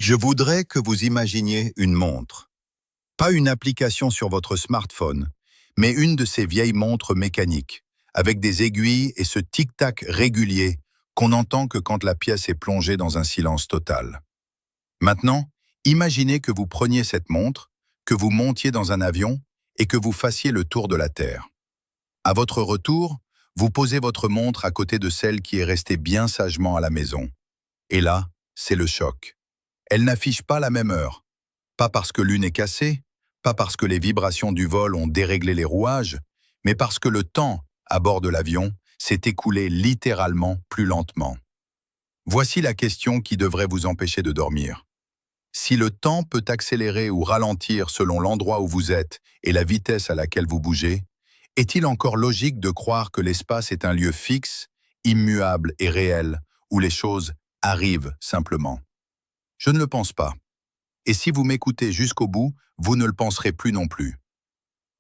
Je voudrais que vous imaginiez une montre. Pas une application sur votre smartphone, mais une de ces vieilles montres mécaniques, avec des aiguilles et ce tic-tac régulier qu'on n'entend que quand la pièce est plongée dans un silence total. Maintenant, imaginez que vous preniez cette montre, que vous montiez dans un avion et que vous fassiez le tour de la Terre. À votre retour, vous posez votre montre à côté de celle qui est restée bien sagement à la maison. Et là, c'est le choc. Elle n'affiche pas la même heure. Pas parce que l'une est cassée, pas parce que les vibrations du vol ont déréglé les rouages, mais parce que le temps, à bord de l'avion, s'est écoulé littéralement plus lentement. Voici la question qui devrait vous empêcher de dormir. Si le temps peut accélérer ou ralentir selon l'endroit où vous êtes et la vitesse à laquelle vous bougez, est-il encore logique de croire que l'espace est un lieu fixe, immuable et réel, où les choses arrivent simplement? Je ne le pense pas. Et si vous m'écoutez jusqu'au bout, vous ne le penserez plus non plus.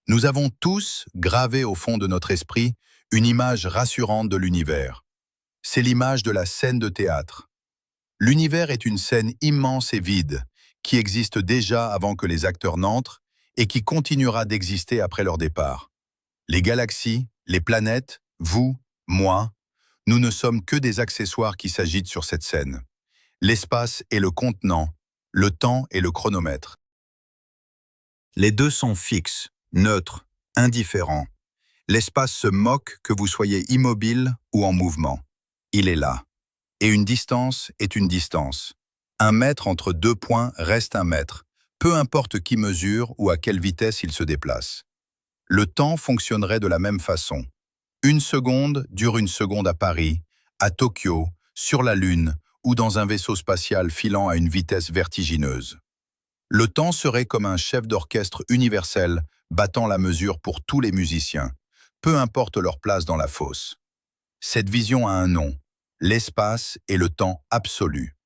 Nous avons tous gravé au fond de notre esprit une image rassurante de l'univers. C'est l'image de la scène de théâtre. L'univers est une scène immense et vide, qui existe déjà avant que les acteurs n'entrent et qui continuera d'exister après leur départ. Les galaxies, les planètes, vous, moi, nous ne sommes que des accessoires qui s'agitent sur cette scène. L'espace est le contenant, le temps est le chronomètre. Les deux sont fixes, neutres, indifférents. L'espace se moque que vous soyez immobile ou en mouvement. Il est là. Et une distance est une distance. Un mètre entre deux points reste un mètre, peu importe qui mesure ou à quelle vitesse il se déplace. Le temps fonctionnerait de la même façon. Une seconde dure une seconde à Paris, à Tokyo, sur la Lune ou dans un vaisseau spatial filant à une vitesse vertigineuse. Le temps serait comme un chef d'orchestre universel battant la mesure pour tous les musiciens, peu importe leur place dans la fosse. Cette vision a un nom, l'espace et le temps absolu.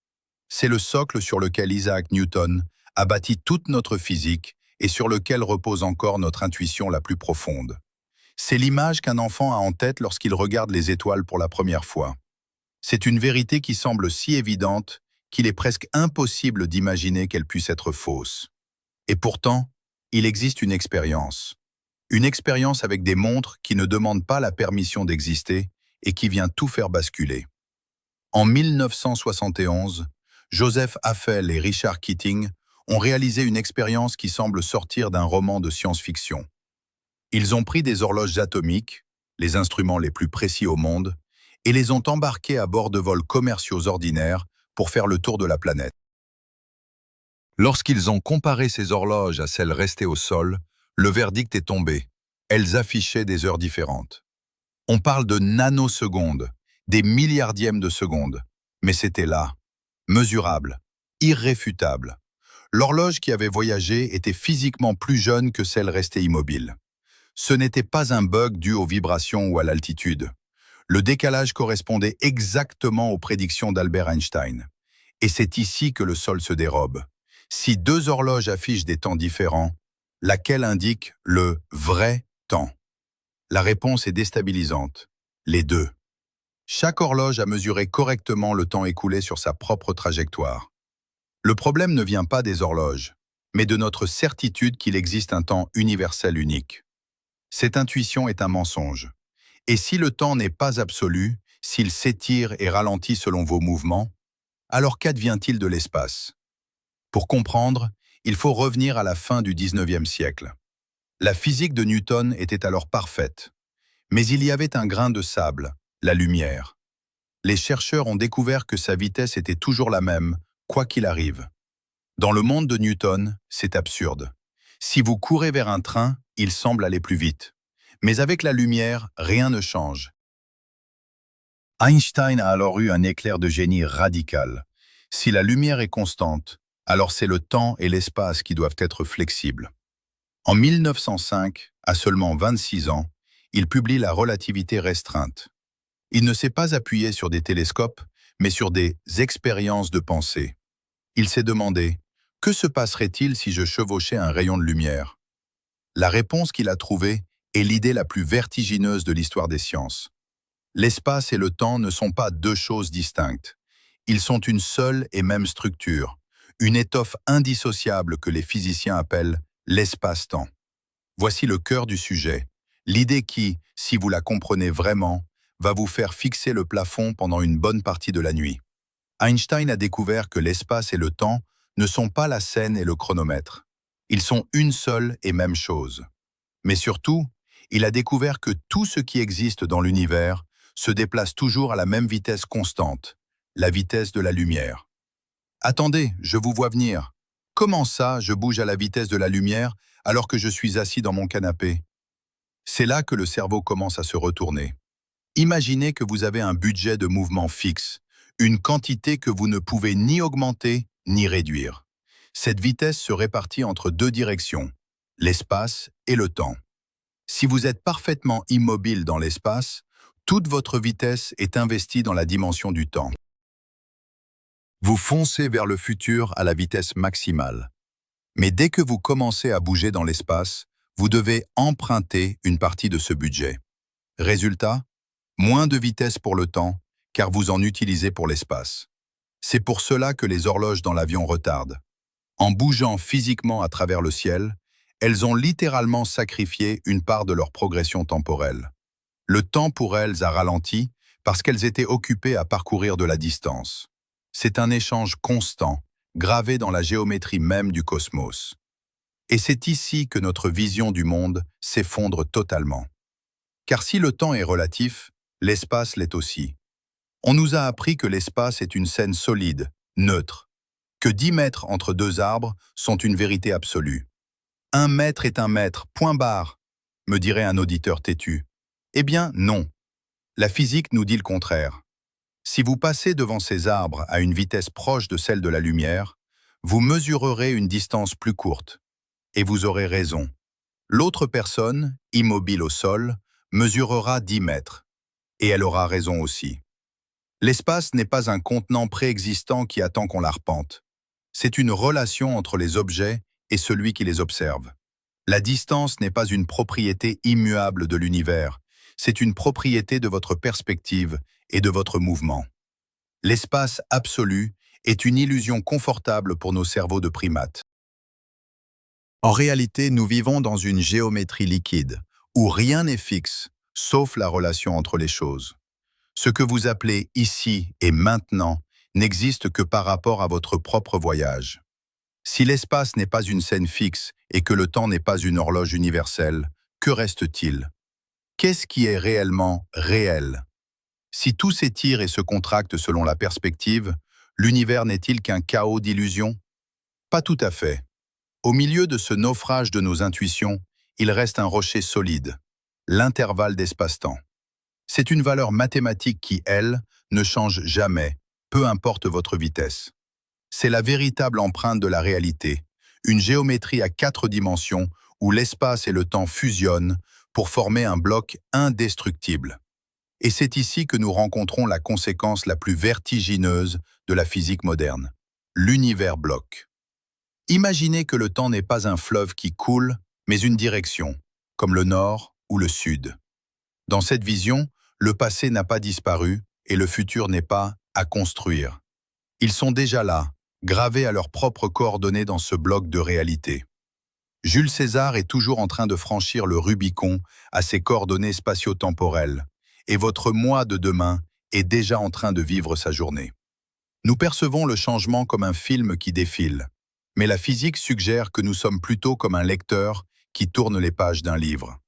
C'est le socle sur lequel Isaac Newton a bâti toute notre physique et sur lequel repose encore notre intuition la plus profonde. C'est l'image qu'un enfant a en tête lorsqu'il regarde les étoiles pour la première fois. C'est une vérité qui semble si évidente qu'il est presque impossible d'imaginer qu'elle puisse être fausse. Et pourtant, il existe une expérience. Une expérience avec des montres qui ne demandent pas la permission d'exister et qui vient tout faire basculer. En 1971, Joseph Haffel et Richard Keating ont réalisé une expérience qui semble sortir d'un roman de science-fiction. Ils ont pris des horloges atomiques, les instruments les plus précis au monde, et les ont embarqués à bord de vols commerciaux ordinaires pour faire le tour de la planète. Lorsqu'ils ont comparé ces horloges à celles restées au sol, le verdict est tombé. Elles affichaient des heures différentes. On parle de nanosecondes, des milliardièmes de secondes, mais c'était là, mesurable, irréfutable. L'horloge qui avait voyagé était physiquement plus jeune que celle restée immobile. Ce n'était pas un bug dû aux vibrations ou à l'altitude. Le décalage correspondait exactement aux prédictions d'Albert Einstein. Et c'est ici que le sol se dérobe. Si deux horloges affichent des temps différents, laquelle indique le vrai temps? La réponse est déstabilisante. Les deux. Chaque horloge a mesuré correctement le temps écoulé sur sa propre trajectoire. Le problème ne vient pas des horloges, mais de notre certitude qu'il existe un temps universel unique. Cette intuition est un mensonge. Et si le temps n'est pas absolu, s'il s'étire et ralentit selon vos mouvements, alors qu'advient-il de l'espace? Pour comprendre, il faut revenir à la fin du 19e siècle. La physique de Newton était alors parfaite. Mais il y avait un grain de sable, la lumière. Les chercheurs ont découvert que sa vitesse était toujours la même, quoi qu'il arrive. Dans le monde de Newton, c'est absurde. Si vous courez vers un train, il semble aller plus vite. Mais avec la lumière, rien ne change. Einstein a alors eu un éclair de génie radical. Si la lumière est constante, alors c'est le temps et l'espace qui doivent être flexibles. En 1905, à seulement 26 ans, il publie la relativité restreinte. Il ne s'est pas appuyé sur des télescopes, mais sur des expériences de pensée. Il s'est demandé, que se passerait-il si je chevauchais un rayon de lumière? La réponse qu'il a trouvée est l'idée la plus vertigineuse de l'histoire des sciences. L'espace et le temps ne sont pas deux choses distinctes. Ils sont une seule et même structure, une étoffe indissociable que les physiciens appellent l'espace-temps. Voici le cœur du sujet, l'idée qui, si vous la comprenez vraiment, va vous faire fixer le plafond pendant une bonne partie de la nuit. Einstein a découvert que l'espace et le temps ne sont pas la scène et le chronomètre. Ils sont une seule et même chose. Mais surtout, il a découvert que tout ce qui existe dans l'univers se déplace toujours à la même vitesse constante, la vitesse de la lumière. Attendez, je vous vois venir. Comment ça, je bouge à la vitesse de la lumière alors que je suis assis dans mon canapé? C'est là que le cerveau commence à se retourner. Imaginez que vous avez un budget de mouvement fixe, une quantité que vous ne pouvez ni augmenter ni réduire. Cette vitesse se répartit entre deux directions, l'espace et le temps. Si vous êtes parfaitement immobile dans l'espace, toute votre vitesse est investie dans la dimension du temps. Vous foncez vers le futur à la vitesse maximale. Mais dès que vous commencez à bouger dans l'espace, vous devez emprunter une partie de ce budget. Résultat, moins de vitesse pour le temps, car vous en utilisez pour l'espace. C'est pour cela que les horloges dans l'avion retardent. En bougeant physiquement à travers le ciel, elles ont littéralement sacrifié une part de leur progression temporelle. Le temps pour elles a ralenti parce qu'elles étaient occupées à parcourir de la distance. C'est un échange constant, gravé dans la géométrie même du cosmos. Et c'est ici que notre vision du monde s'effondre totalement. Car si le temps est relatif, l'espace l'est aussi. On nous a appris que l'espace est une scène solide, neutre, que 10 mètres entre deux arbres sont une vérité absolue. 1 mètre est 1 mètre, point barre, me dirait un auditeur têtu. Eh bien, non. La physique nous dit le contraire. Si vous passez devant ces arbres à une vitesse proche de celle de la lumière, vous mesurerez une distance plus courte. Et vous aurez raison. L'autre personne, immobile au sol, mesurera 10 mètres. Et elle aura raison aussi. L'espace n'est pas un contenant préexistant qui attend qu'on l'arpente. C'est une relation entre les objets et celui qui les observe. La distance n'est pas une propriété immuable de l'univers, c'est une propriété de votre perspective et de votre mouvement. L'espace absolu est une illusion confortable pour nos cerveaux de primates. En réalité, nous vivons dans une géométrie liquide, où rien n'est fixe, sauf la relation entre les choses. Ce que vous appelez ici et maintenant n'existe que par rapport à votre propre voyage. Si l'espace n'est pas une scène fixe et que le temps n'est pas une horloge universelle, que reste-t-il? Qu'est-ce qui est réellement réel? Si tout s'étire et se contracte selon la perspective, l'univers n'est-il qu'un chaos d'illusions? Pas tout à fait. Au milieu de ce naufrage de nos intuitions, il reste un rocher solide, l'intervalle d'espace-temps. C'est une valeur mathématique qui, elle, ne change jamais, peu importe votre vitesse. C'est la véritable empreinte de la réalité, une géométrie à 4 dimensions où l'espace et le temps fusionnent pour former un bloc indestructible. Et c'est ici que nous rencontrons la conséquence la plus vertigineuse de la physique moderne, l'univers-bloc. Imaginez que le temps n'est pas un fleuve qui coule, mais une direction, comme le nord ou le sud. Dans cette vision, le passé n'a pas disparu et le futur n'est pas à construire. Ils sont déjà là, gravés à leurs propres coordonnées dans ce bloc de réalité. Jules César est toujours en train de franchir le Rubicon à ses coordonnées spatio-temporelles, et votre moi de demain est déjà en train de vivre sa journée. Nous percevons le changement comme un film qui défile, mais la physique suggère que nous sommes plutôt comme un lecteur qui tourne les pages d'un livre.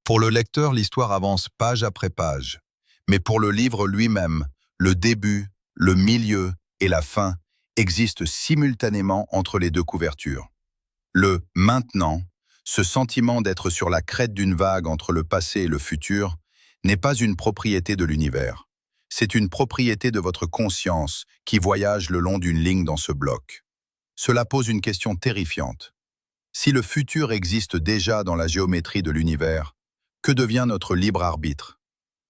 Pour le lecteur, l'histoire avance page après page, mais pour le livre lui-même, le début, le milieu et la fin existent simultanément entre les deux couvertures. Le « maintenant », ce sentiment d'être sur la crête d'une vague entre le passé et le futur, n'est pas une propriété de l'univers. C'est une propriété de votre conscience qui voyage le long d'une ligne dans ce bloc. Cela pose une question terrifiante. Si le futur existe déjà dans la géométrie de l'univers, que devient notre libre arbitre?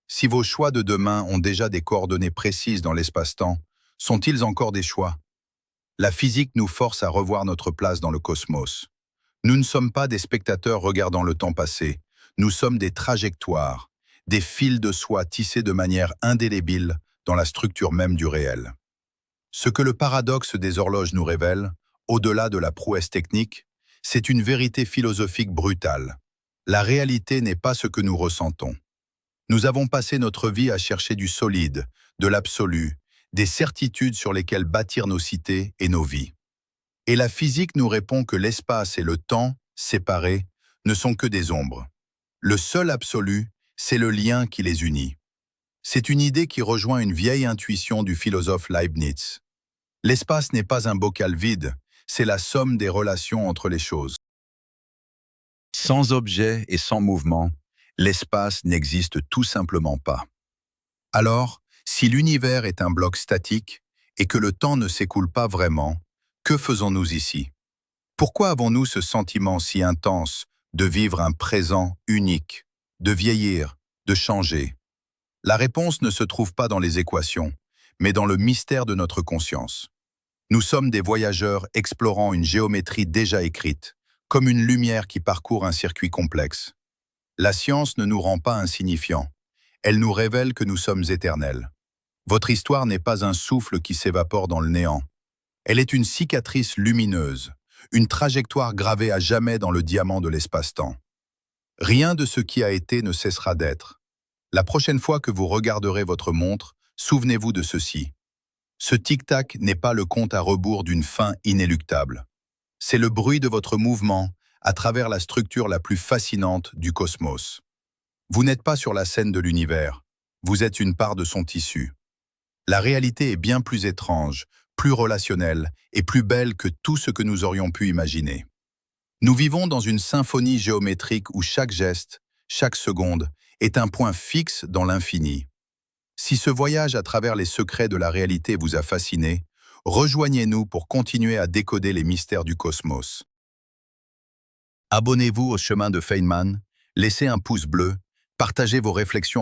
Si vos choix de demain ont déjà des coordonnées précises dans l'espace-temps, sont-ils encore des choix? La physique nous force à revoir notre place dans le cosmos. Nous ne sommes pas des spectateurs regardant le temps passé, nous sommes des trajectoires, des fils de soie tissés de manière indélébile dans la structure même du réel. Ce que le paradoxe des horloges nous révèle, au-delà de la prouesse technique, c'est une vérité philosophique brutale. La réalité n'est pas ce que nous ressentons. Nous avons passé notre vie à chercher du solide, de l'absolu, des certitudes sur lesquelles bâtir nos cités et nos vies. Et la physique nous répond que l'espace et le temps, séparés, ne sont que des ombres. Le seul absolu, c'est le lien qui les unit. C'est une idée qui rejoint une vieille intuition du philosophe Leibniz. L'espace n'est pas un bocal vide, c'est la somme des relations entre les choses. Sans objet et sans mouvement, l'espace n'existe tout simplement pas. Alors, si l'univers est un bloc statique et que le temps ne s'écoule pas vraiment, que faisons-nous ici? Pourquoi avons-nous ce sentiment si intense de vivre un présent unique, de vieillir, de changer? La réponse ne se trouve pas dans les équations, mais dans le mystère de notre conscience. Nous sommes des voyageurs explorant une géométrie déjà écrite, comme une lumière qui parcourt un circuit complexe. La science ne nous rend pas insignifiants, elle nous révèle que nous sommes éternels. Votre histoire n'est pas un souffle qui s'évapore dans le néant. Elle est une cicatrice lumineuse, une trajectoire gravée à jamais dans le diamant de l'espace-temps. Rien de ce qui a été ne cessera d'être. La prochaine fois que vous regarderez votre montre, souvenez-vous de ceci. Ce tic-tac n'est pas le compte à rebours d'une fin inéluctable. C'est le bruit de votre mouvement à travers la structure la plus fascinante du cosmos. Vous n'êtes pas sur la scène de l'univers, vous êtes une part de son tissu. La réalité est bien plus étrange, plus relationnelle et plus belle que tout ce que nous aurions pu imaginer. Nous vivons dans une symphonie géométrique où chaque geste, chaque seconde, est un point fixe dans l'infini. Si ce voyage à travers les secrets de la réalité vous a fasciné, rejoignez-nous pour continuer à décoder les mystères du cosmos. Abonnez-vous au chemin de Feynman, laissez un pouce bleu, partagez vos réflexions en